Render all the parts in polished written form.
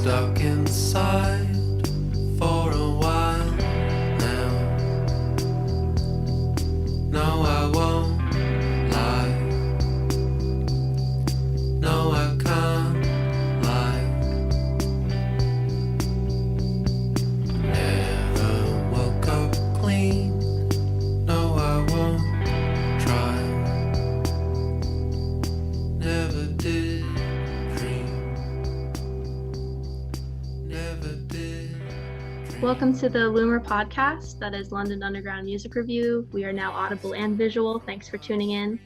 stuck inside for a while now. No, I won't lie. No, I can't lie. Never woke up clean. No, I won't try. Never did dream. Never did. Welcome to the LUMR podcast, that is London Underground Music Review. We are now audible and visual. Thanks for tuning in.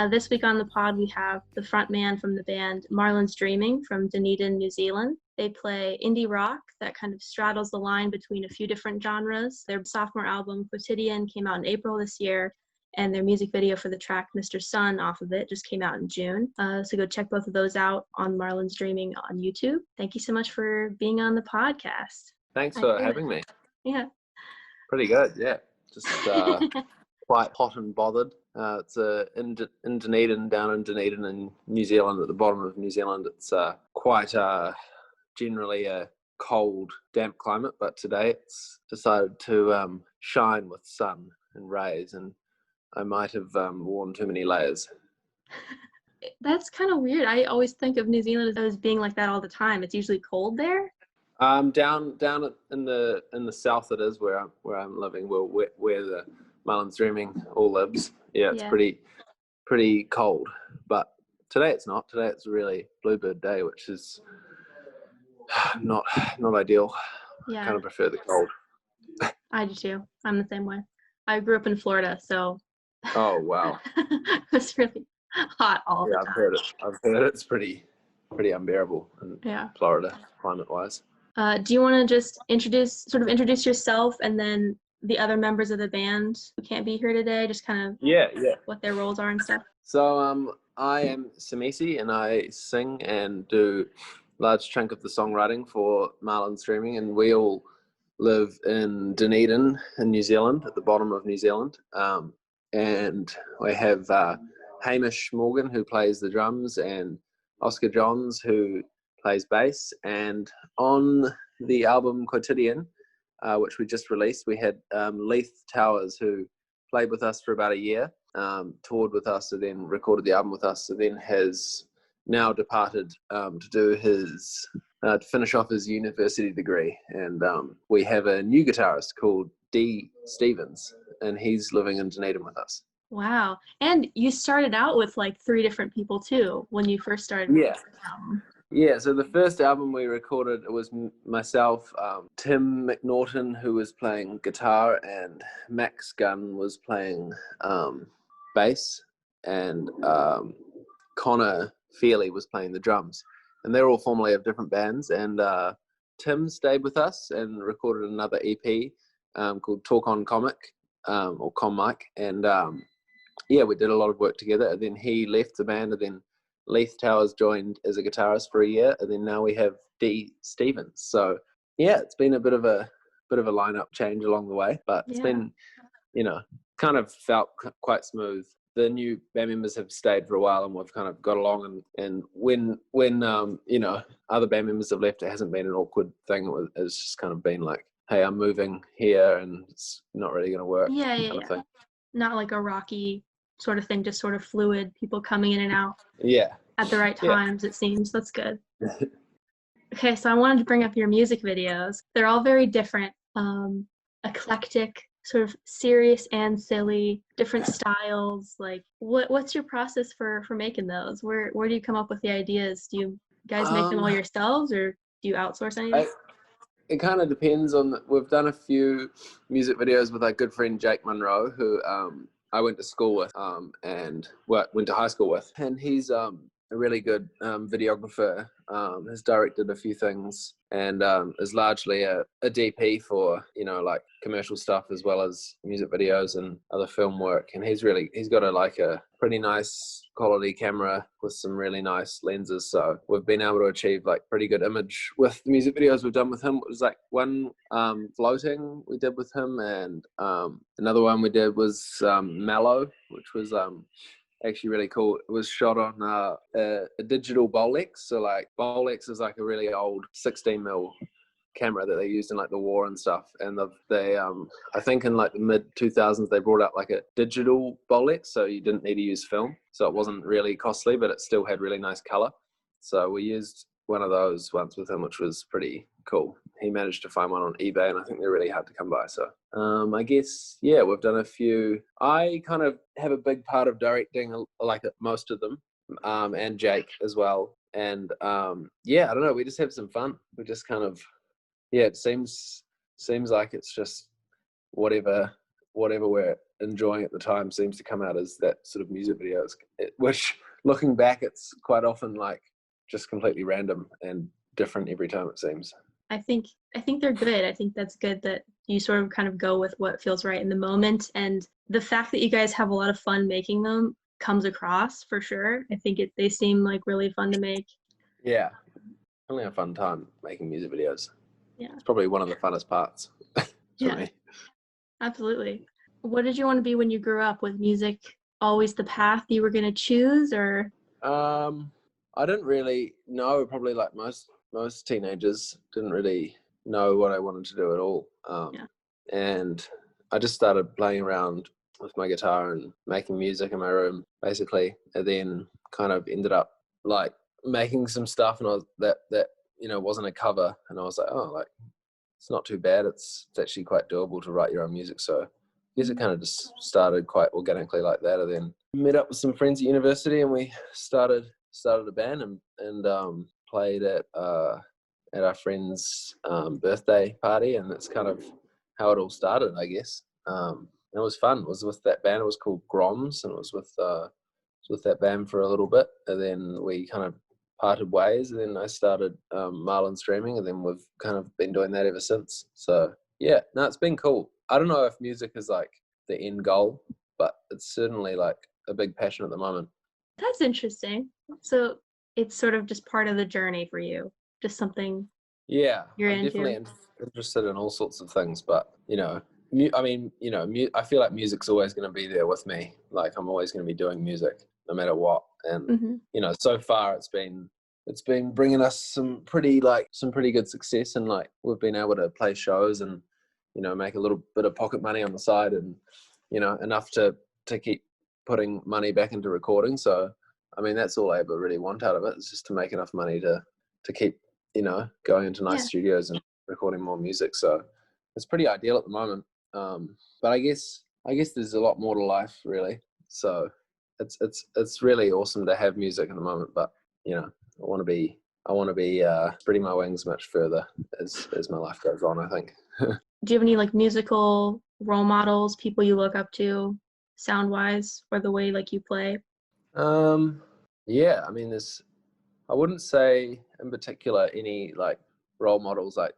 This week on the pod, we have the frontman from the band Marlin's Dreaming from Dunedin, New Zealand. They play indie rock that kind of straddles the line between a few different genres. Their sophomore album, Quotidian, came out in April this year, and their music video for the track Mr. Sun off of it just came out in June. So go check both of those out on Marlin's Dreaming on YouTube. Thank you so much for being on the podcast. Thanks for having me. Yeah. Pretty good, yeah. Just quite hot and bothered. It's in Dunedin, down in Dunedin in New Zealand, at the bottom of New Zealand. It's quite generally a cold, damp climate, but today it's decided to shine with sun and rays, and I might have worn too many layers. That's kind of weird. I always think of New Zealand as being like that all the time. It's usually cold there. Down in the south, it is where I'm living, where the Marlin's Dreaming all lives. Yeah, it's pretty cold, but today it's not. Today it's a really bluebird day, which is not ideal. Yeah, I kind of prefer the cold. I do too. I'm the same way. I grew up in Florida, so Oh wow. it's really hot all the time. I've heard it's pretty unbearable in Florida, climate-wise. Do you want to just introduce yourself and then the other members of the band who can't be here today, just kind of what their roles are and stuff? So I am Semisi, and I sing and do a large chunk of the songwriting for Marlin's Dreaming, and we all live in Dunedin in New Zealand, at the bottom of New Zealand. And we have Hamish Morgan, who plays the drums, and Oscar Johns, who plays bass. And on the album Quotidian, which we just released, we had Leith Towers, who played with us for about a year, toured with us, and then recorded the album with us, and then has now departed to finish off his university degree. And we have a new guitarist called D. Stevens, and he's living in Dunedin with us. Wow. And you started out with like 3 different people too when you first started. Yeah, so the first album we recorded, it was myself, Tim McNaughton, who was playing guitar, and Max Gunn was playing bass, and Connor Feely was playing the drums. And they're all formerly of different bands, and Tim stayed with us and recorded another EP called Talk on Comic, or Comic, and we did a lot of work together. And then he left the band, and then Leith Towers joined as a guitarist for a year, and then now we have D. Stevens. So yeah, it's been a bit of a lineup change along the way, but it's been, kind of felt quite smooth. The new band members have stayed for a while, and we've kind of got along. And when other band members have left, it hasn't been an awkward thing. It's just kind of been like, hey, I'm moving here, and it's not really going to work. Kind of thing. Not like a rocky sort of thing, just sort of fluid, people coming in and out at the right times, it seems. That's good. Okay, so I wanted to bring up your music videos. They're all very different, eclectic, sort of serious and silly, different styles. Like, what's your process for making those? Where do you come up with the ideas? Do you guys make them all yourselves, or do you outsource anything? It kind of depends on we've done a few music videos with our good friend Jake Monroe, who I went to school with and went to high school with, and he's a really good videographer. Has directed a few things, and is largely a DP for like commercial stuff as well as music videos and other film work. And he's got a pretty nice quality camera with some really nice lenses, so we've been able to achieve like pretty good image with the music videos we've done with him. It was like one floating we did with him, and another one we did was Mellow, which was actually really cool. It was shot on a digital Bolex. So like Bolex is like a really old 16mm camera that they used in like the war and stuff. And they I think in like the mid 2000s they brought out like a digital Bolex, so you didn't need to use film. So it wasn't really costly, but it still had really nice color. So we used one of those once with him, which was pretty cool. He managed to find one on eBay, and I think they're really hard to come by. So I guess, yeah, we've done a few. I kind of have a big part of directing, like most of them, and Jake as well. And yeah, I don't know, we just have some fun. We just kind of, yeah, it seems like it's just whatever we're enjoying at the time seems to come out as that sort of music videos, which looking back, it's quite often like just completely random and different every time, it seems. I think they're good. I think that's good that you sort of kind of go with what feels right in the moment, and the fact that you guys have a lot of fun making them comes across for sure. I think they seem like really fun to make. Yeah, only a fun time making music videos. Yeah, it's probably one of the funnest parts for me. Absolutely. What did you want to be when you grew up? Was music always the path you were going to choose, or? I didn't really know. Probably like most teenagers, didn't really know what I wanted to do at all. And I just started playing around with my guitar and making music in my room, basically, and then kind of ended up like making some stuff, and I was that wasn't a cover, and I was like, oh, like it's not too bad. It's actually quite doable to write your own music. So I guess it kind of just started quite organically like that, and then met up with some friends at university, and we started a band and played at our friend's birthday party, and that's kind of how it all started, I guess. It was fun. It was with that band. It was called Groms, and it was with that band for a little bit, and then we kind of parted ways, and then I started Marlin streaming, and then we've kind of been doing that ever since. So yeah, no, it's been cool. I don't know if music is like the end goal, but it's certainly like a big passion at the moment. That's interesting. So it's sort of just part of the journey for you, just something. Yeah, you're I'm into. definitely interested in all sorts of things, but I feel like music's always going to be there with me. Like I'm always going to be doing music no matter what. And so far it's been bringing us some pretty good success, and like we've been able to play shows and make a little bit of pocket money on the side, and enough to keep putting money back into recording. So I mean, that's all I ever really want out of it, is just to make enough money to keep going into nice studios and recording more music. So it's pretty ideal at the moment. But I guess there's a lot more to life, really. So it's really awesome to have music at the moment, but I want to be spreading my wings much further as my life goes on, I think. Do you have any like musical role models, people you look up to sound wise, or the way like you play? Yeah, I mean, I wouldn't say in particular any like role models, like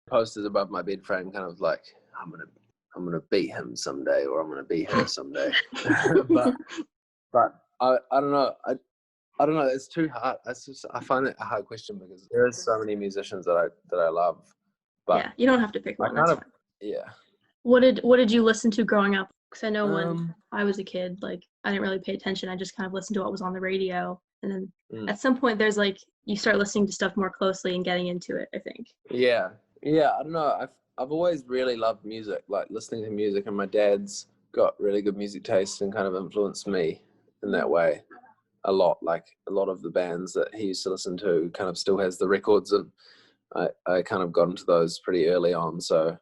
posters above my bed frame, kind of like I'm gonna beat him someday, or I'm gonna beat her someday. but I don't know. I don't know. It's too hard. I find it a hard question because there are so many musicians that I love. But yeah, you don't have to pick one. That's fine. Yeah. What did you listen to growing up? Because I know when I was a kid, like I didn't really pay attention. I just kind of listened to what was on the radio, and then at some point there's like you start listening to stuff more closely and getting into it, I think. Yeah. I don't know. I've always really loved music, like listening to music, and my dad's got really good music taste and kind of influenced me in that way a lot. Like a lot of the bands that he used to listen to kind of still has the records, and I kind of got into those pretty early on. So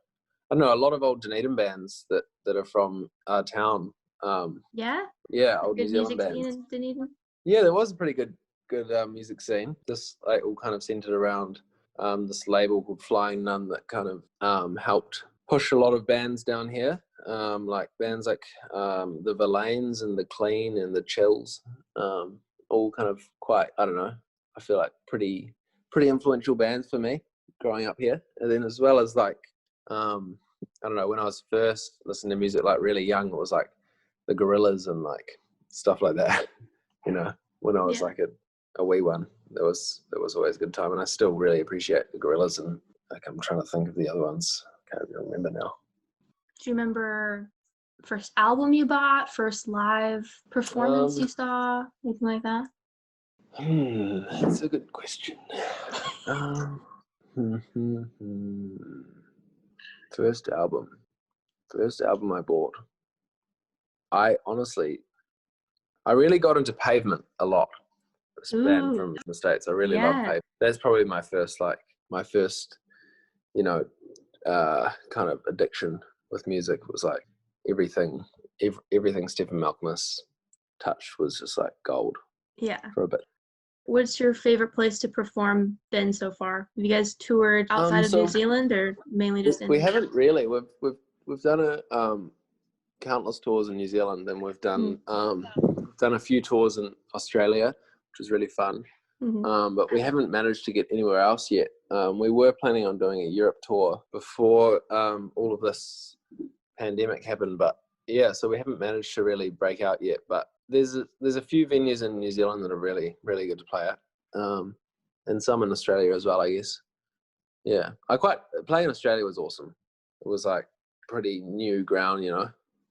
I don't know, a lot of old Dunedin bands that are from our town. Yeah, old New Zealand bands. Scene in Dunedin? Yeah, there was a pretty good music scene. This like all kind of centered around this label called Flying Nun that kind of helped push a lot of bands down here, like bands like the Verlaines and the Clean and the Chills, all kind of quite, I don't know, I feel like pretty influential bands for me growing up here. And then as well as like I don't know, when I was first listening to music like really young, it was like the Gorillaz and like stuff like that. When I was like a wee one, there was always a good time, and I still really appreciate the Gorillaz, and like I'm trying to think of the other ones. I can't even remember now. Do you remember first album you bought, first live performance you saw, anything like that? That's a good question. First album I bought. I really got into Pavement a lot. This band from the States. I really love Pavement. That's probably my first, kind of addiction with music. Was like everything Stephen Malkmus touched was just like gold. Yeah. For a bit. What's your favorite place to perform been so far? Have you guys toured outside of New Zealand or mainly just in? We haven't really. We've done countless tours in New Zealand, and we've done a few tours in Australia, which was really fun. But we haven't managed to get anywhere else yet. We were planning on doing a Europe tour before all of this pandemic happened, but yeah, so we haven't managed to really break out yet. But there's a few venues in New Zealand that are really, really good to play at, and some in Australia as well, I guess. Yeah, playing in Australia was awesome. It was like pretty new ground,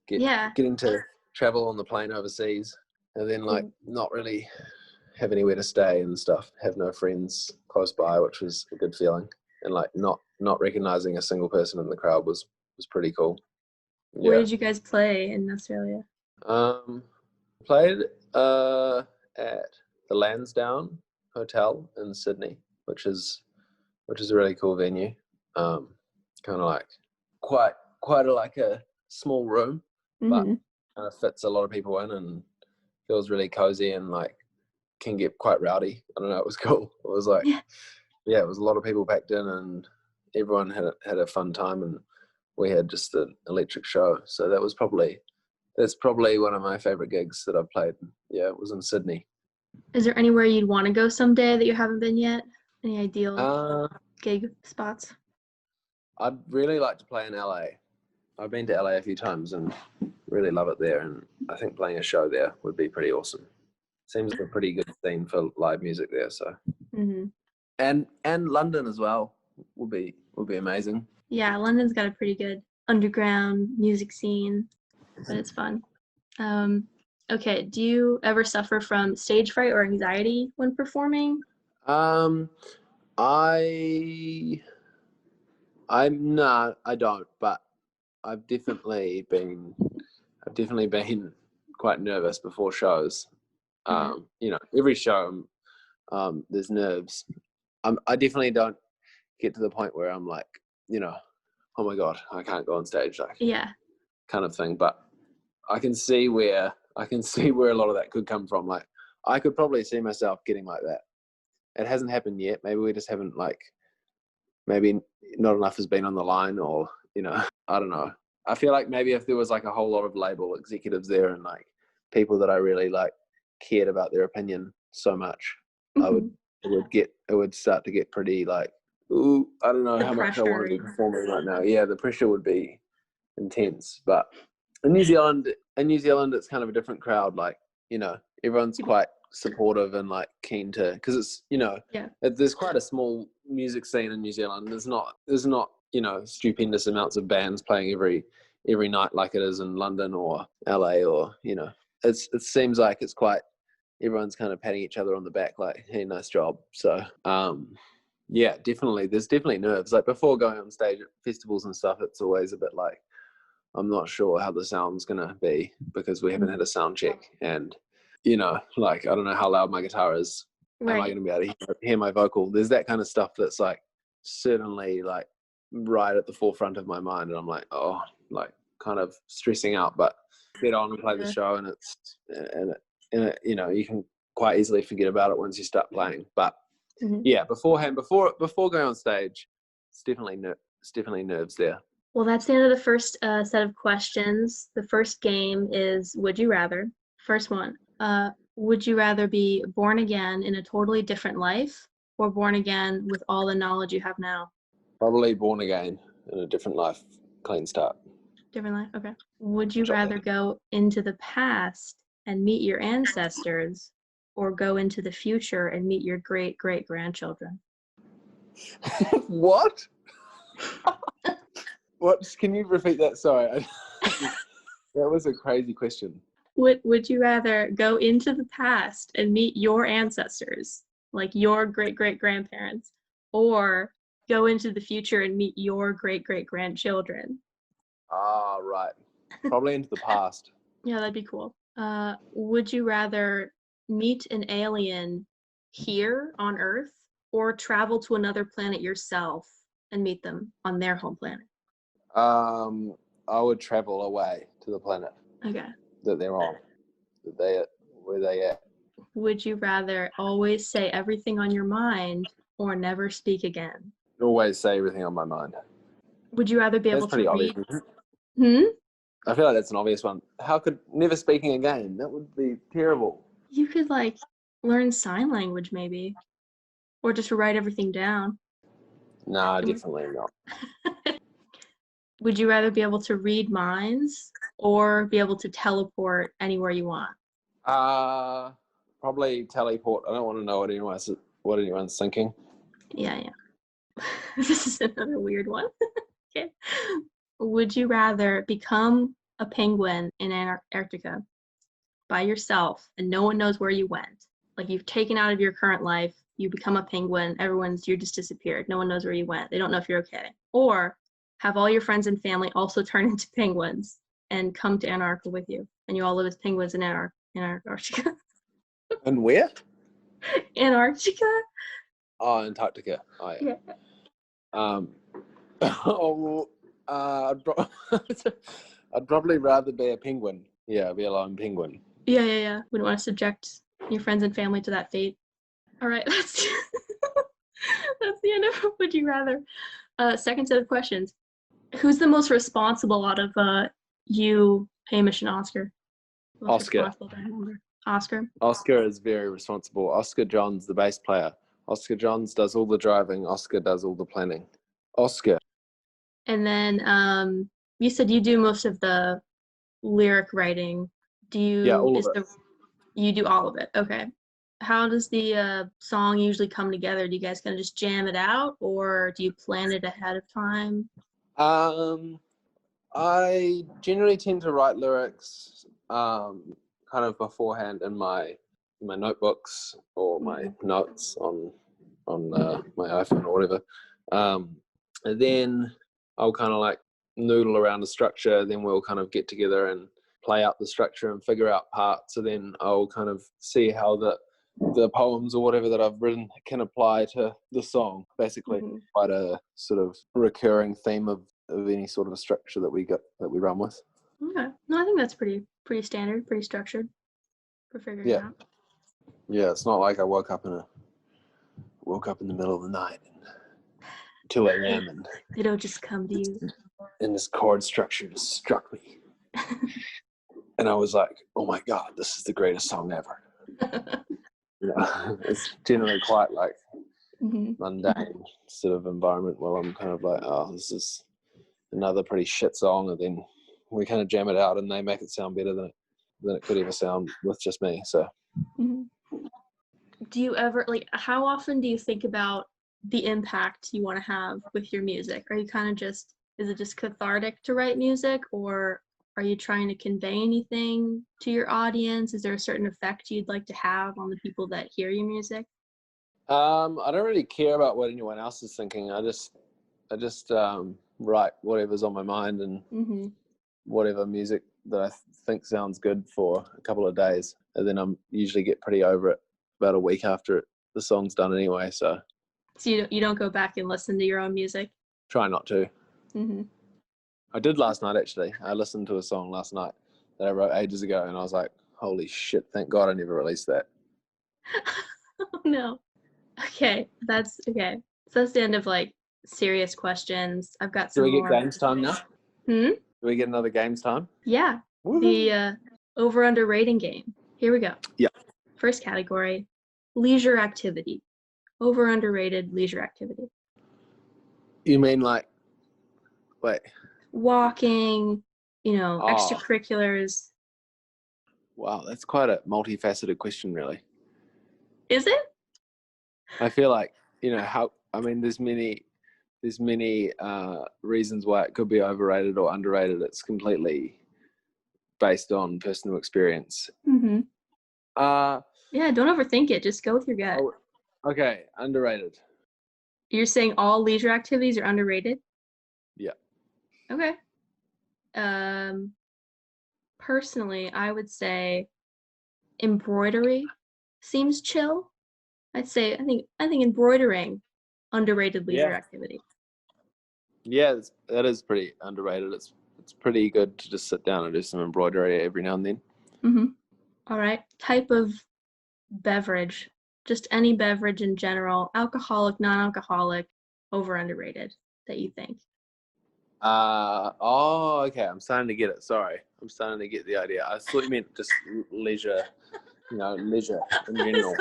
getting to travel on the plane overseas, and then like not really have anywhere to stay and stuff, have no friends close by, which was a good feeling, and like not recognizing a single person in the crowd was pretty cool. Yeah. Where did you guys play in Australia? Played at the Lansdowne Hotel in Sydney, which is a really cool venue. Kind of like quite a small room, but kind of fits a lot of people in and feels really cozy and like can get quite rowdy. I don't know. It was cool. It was like, it was a lot of people packed in and everyone had a fun time, and we had just an electric show. So that's probably one of my favorite gigs that I've played. Yeah, it was in Sydney. Is there anywhere you'd want to go someday that you haven't been yet? Any ideal gig spots? I'd really like to play in LA. I've been to LA a few times and really love it there, and I think playing a show there would be pretty awesome. Seems like a pretty good scene for live music there. So, and London as well would be amazing. Yeah, London's got a pretty good underground music scene, but it's fun. Okay, do you ever suffer from stage fright or anxiety when performing? I don't, but I've definitely been quite nervous before shows. Every show, there's nerves. I definitely don't get to the point where I'm like, oh my God, I can't go on stage, like, kind of thing. But I can see where a lot of that could come from. Like, I could probably see myself getting like that. It hasn't happened yet. Maybe we just haven't, like, maybe not enough has been on the line, or, I don't know. I feel like maybe if there was like a whole lot of label executives there and like people that I really like cared about their opinion so much, it would start to get pretty like, ooh, I don't know how much I want to be performing right now. Yeah, the pressure would be intense. But in New Zealand, it's kind of a different crowd. Like, everyone's quite supportive and like keen to, because it's, there's quite a small music scene in New Zealand. There's not stupendous amounts of bands playing every night like it is in London or LA, or it seems like it's quite, everyone's kind of patting each other on the back like, hey, nice job. So yeah, definitely there's definitely nerves. Like before going on stage at festivals and stuff, it's always a bit like, I'm not sure how the sound's gonna be because we haven't had a sound check, and like I don't know how loud my guitar is. Right. Am I gonna be able to hear my vocal? There's that kind of stuff that's like certainly like right at the forefront of my mind, and I'm like, oh, like kind of stressing out, but get on and play the show, and you can quite easily forget about it once you start playing. But yeah, before going on stage, it's definitely nerves there. Well, that's the end of the first set of questions. The first game is Would You Rather. First one, would you rather be born again in a totally different life or born again with all the knowledge you have now? Probably born again in a different life, clean start. Different life, okay. Would you rather go into the past and meet your ancestors or go into the future and meet your great-great-grandchildren? What? What? Can you repeat that? Sorry. That was a crazy question. Would you rather go into the past and meet your ancestors, like your great-great-grandparents, or go into the future and meet your great-great-grandchildren? Ah, right. Probably into the past. Yeah, that'd be cool. Would you rather meet an alien here on Earth or travel to another planet yourself and meet them on their home planet? I would travel away to the planet Okay. that they're on, where they at. Would you rather always say everything on your mind or never speak again? Always say everything on my mind. Would you rather be That's able pretty to obvious. read? Isn't it? Hmm? I feel like that's an obvious one. How could never speaking again? That would be terrible. You could like learn sign language maybe, or just write everything down. Nah, It would- definitely not. Would you rather be able to read minds or be able to teleport anywhere you want? Probably teleport. I don't want to know what anyone's thinking. Yeah. This is another weird one. Okay. Would you rather become a penguin in Antarctica by yourself and no one knows where you went? Like you've taken out of your current life, you become a penguin, you just disappeared. No one knows where you went. They don't know if you're okay. Or have all your friends and family also turn into penguins and come to Antarctica with you. And you all live as penguins in Antarctica. And where? Antarctica? Oh, Antarctica. Oh, yeah. I'd probably rather be a penguin. Yeah, be a lone penguin. Yeah. Wouldn't want to subject your friends and family to that fate. All right, that's the end of Would You Rather. Second set of questions. Who's the most responsible out of you, Hamish, and Oscar? Oscar. Oscar. Oscar is very responsible. Oscar John's the bass player. Oscar Johns does all the driving. Oscar does all the planning. Oscar. And then you said you do most of the lyric writing. All of it. You do all of it. Okay. How does the song usually come together? Do you guys kind of just jam it out, or do you plan it ahead of time? I generally tend to write lyrics kind of beforehand in my notebooks or my notes on my iPhone or whatever, and then I'll kind of like noodle around the structure. Then we'll kind of get together and play out the structure and figure out parts. So then I'll kind of see how the poems or whatever that I've written can apply to the song. Basically, quite a sort of recurring theme of any sort of a structure that we run with. Okay. No, I think that's pretty standard, pretty structured for figuring it out. Yeah, it's not like I woke up in the middle of the night and 2 a.m. and they don't just come to you. And this chord structure just struck me. And I was like, oh my God, this is the greatest song ever. It's generally quite like mundane sort of environment where I'm kind of like, oh, this is another pretty shit song, and then we kind of jam it out and they make it sound better than it could ever sound with just me. So do you ever how often do you think about the impact you want to have with your music? Are you kind of just, is it just cathartic to write music, or are you trying to convey anything to your audience? Is there a certain effect you'd like to have on the people that hear your music? I don't really care about what anyone else is thinking. I just write whatever's on my mind and whatever music that I think sounds good for a couple of days, and then I'm usually get pretty over it about a week after the song's done anyway. So you don't go back and listen to your own music? Try not to. I did last night, actually. I listened to a song last night that I wrote ages ago, and I was like, holy shit, thank God I never released that. Oh, no. Okay, that's okay. So that's the end of serious questions. I've got some more. Do we get games time now? Do we get another games time? Yeah. Woo-hoo. The over-under rating game. Here we go. Yeah. First category, leisure activity. Over-underrated leisure activity. You mean wait. Walking, extracurriculars. Wow, that's quite a multifaceted question, really. Is it? I feel like, there's many reasons why it could be overrated or underrated. It's completely based on personal experience. Mm-hmm. Uh, Yeah, don't overthink it. Just go with your gut. oh, okay, underrated. You're saying all leisure activities are underrated? Yeah. Okay. Personally, I would say embroidery seems chill. I think embroidering underrated leisure Yeah. activity. Yeah, that is pretty underrated. It's pretty good to just sit down and do some embroidery every now and then. Mm-hmm. All right. Type of beverage. Just any beverage in general, alcoholic, non-alcoholic, over underrated that you think. Okay. I'm starting to get it. Sorry, I'm starting to get the idea. I thought you meant just leisure. Leisure in general.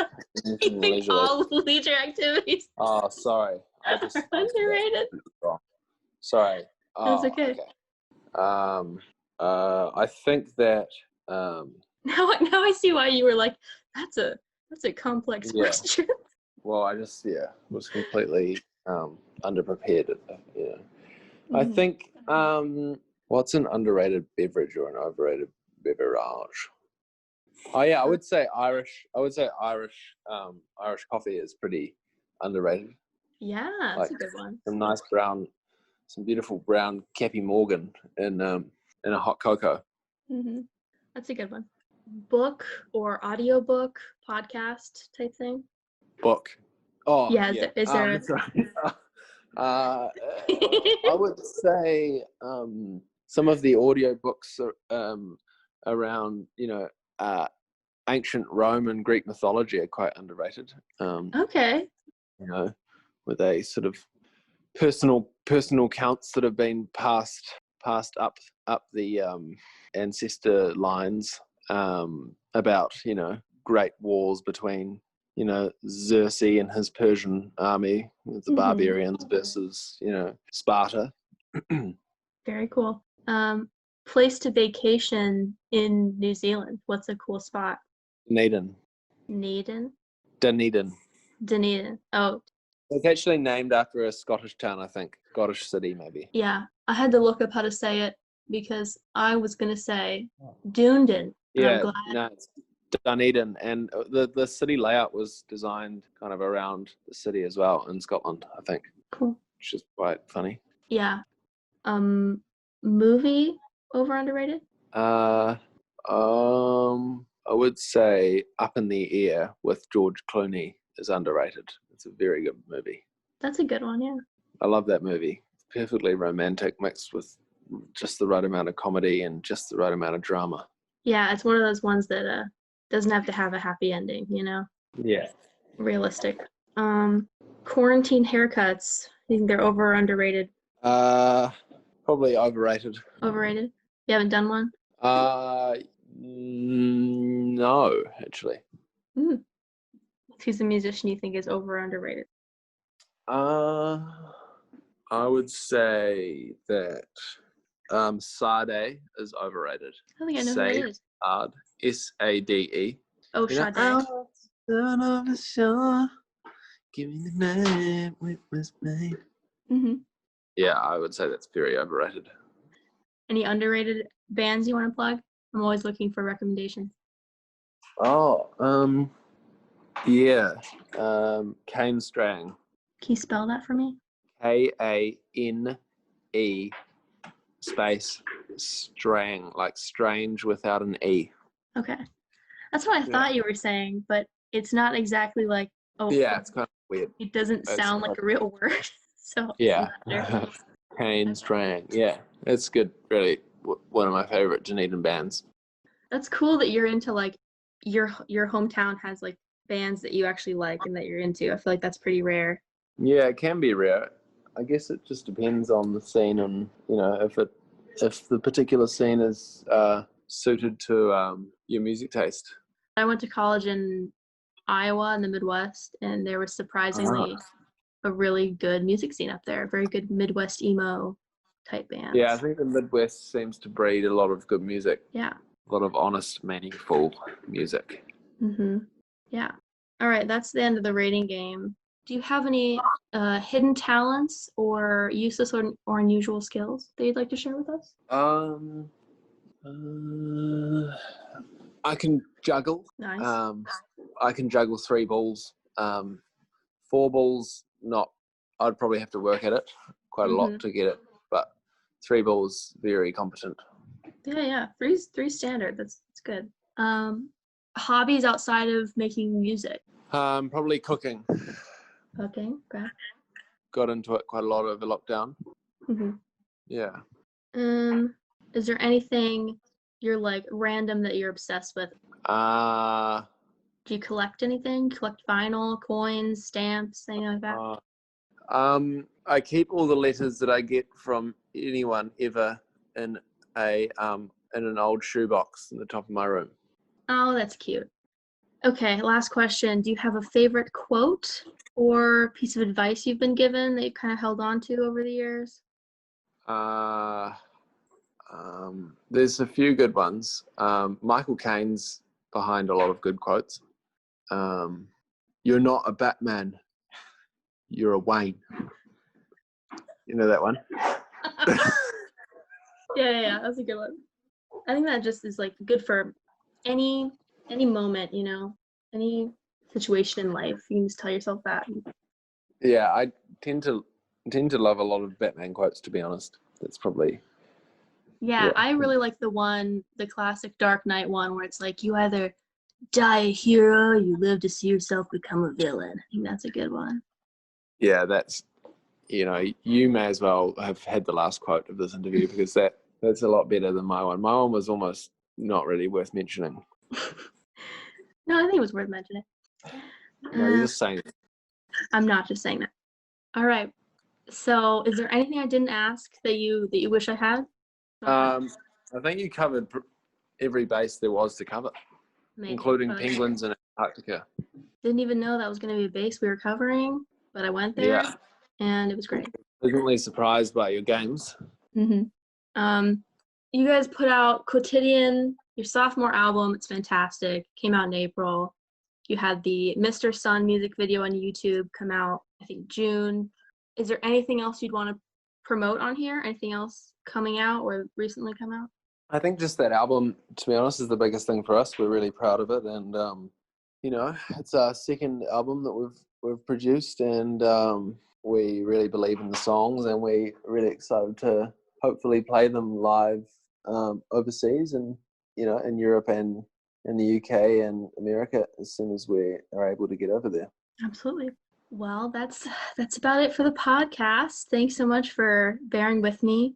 You think Leisure. all leisure activities Oh, sorry. I said that underrated? wrong. Sorry. That's Oh, okay. I think that Now I see why you were like, that's a complex Yeah. question. well, I just was completely underprepared. I Mhm. think what's an underrated beverage or an overrated beverage? Oh yeah, I would say Irish. Irish coffee is pretty underrated. Yeah, that's Like a good one. some beautiful brown Cappy Morgan in a hot cocoa. Hmm. That's a good one. Book or audiobook, podcast type thing. Book. Oh Yeah, yeah. is there Sorry. I would say some of the audiobooks around ancient Rome and Greek mythology are quite underrated. Okay. With a sort of personal counts that have been passed up the ancestor lines about great wars between Xerxes and his Persian army with the Mhm. barbarians versus Sparta. Very cool. Place to vacation in New Zealand. What's a cool spot? Dunedin. Dunedin. Oh, It's actually named after a Scottish town, I think. Scottish city, maybe. yeah. I had to look up how to say it because I was gonna say Dunedin, and I'm Yeah, glad. no, it's Dunedin, and the city layout was designed kind of around the city as well in Scotland, I think, Cool. which is quite funny. Yeah. Movie over underrated? I would say Up in the Air with George Clooney is underrated. It's a very good movie. That's a good one, yeah. I love that movie. Perfectly romantic, mixed with just the right amount of comedy and just the right amount of drama. Yeah, it's one of those ones that doesn't have to have a happy ending, Yeah. realistic. Quarantine haircuts. You think they're over or underrated? Probably overrated. Overrated? You haven't done one? No, actually. Who's a musician you think is over or underrated? I would say that Sade is overrated. I don't think I know who that is. Sade. Oh, Sade. Son of a shore, give me the night with me. Mm-hmm. Yeah, I would say that's very overrated. Any underrated bands you want to plug? I'm always looking for recommendations. Oh, yeah. Kane Strang. Can you spell that for me? Kane space Strang, like strange without an E. Okay. That's what I thought you were saying, but it's not exactly like, Yeah, it's kind of weird. it doesn't sound like a real word. So Yeah. it doesn't matter. Kane Strang. Yeah, it's good. Really, one of my favorite Dunedin bands. That's cool that you're into like your hometown has like bands that you actually like and that you're into. I feel like that's pretty rare. Yeah, it can be rare. I guess it just depends on the scene and if the particular scene is suited to your music taste. I went to college in Iowa in the Midwest, and there was surprisingly a really good music scene up there. Very good Midwest emo type bands. Yeah, I think the Midwest seems to breed a lot of good music. Yeah. A lot of honest, meaningful music. Yeah. All right, that's the end of the rating game. Do you have any hidden talents or useless or unusual skills that you'd like to share with us? I can juggle. Nice. I can juggle 3 balls. 4 balls, not. I'd probably have to work at it quite a lot to get it, but 3 balls, very competent. Yeah. Three standard. That's good. Hobbies outside of making music. Probably cooking. Cooking. Okay. Got into it quite a lot over lockdown. Mm-hmm. Yeah. Is there anything you're like random that you're obsessed with? Do you collect anything? Collect vinyl, coins, stamps, anything like that? I keep all the letters that I get from anyone ever in an old shoebox in the top of my room. Oh, that's cute. Okay, last question. Do you have a favorite quote or piece of advice you've been given that you kind of held on to over the years? There's a few good ones. Michael Caine's behind a lot of good quotes. You're not a Batman. You're a Wayne. You know that one? Yeah, that's a good one. I think that just is like good for any moment, any situation in life. You can just tell yourself that. Yeah, I tend to love a lot of Batman quotes, to be honest. That's probably Yeah, I really like the classic Dark Knight one where it's like you either die a hero or you live to see yourself become a villain. I think that's a good one. Yeah, that's, you may as well have had the last quote of this interview because that's a lot better than my one. My one was almost not really worth mentioning. No, I think it was worth mentioning. No, you're just saying it. I'm not just saying that. All right. So, is there anything I didn't ask that you wish I had? I think you covered every base there was to cover, Amazing. including penguins in Antarctica. Didn't even know that was going to be a base we were covering, but I went there and it was great. Pleasantly surprised by your games. You guys put out Quotidian, your sophomore album. It's fantastic. Came out in April. You had the Mr. Sun music video on YouTube come out, I think, June. Is there anything else you'd want to promote on here? Anything else coming out or recently come out? I think just that album, to be honest, is the biggest thing for us. We're really proud of it, and it's our second album that we've produced, and we really believe in the songs, and we're really excited to hopefully play them live overseas, and in Europe and in the UK and America as soon as we are able to get over there. Absolutely. Well, that's about it for the podcast. Thanks so much for bearing with me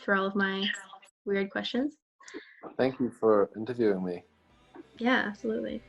for all of my weird questions. Thank you for interviewing me. Yeah, absolutely.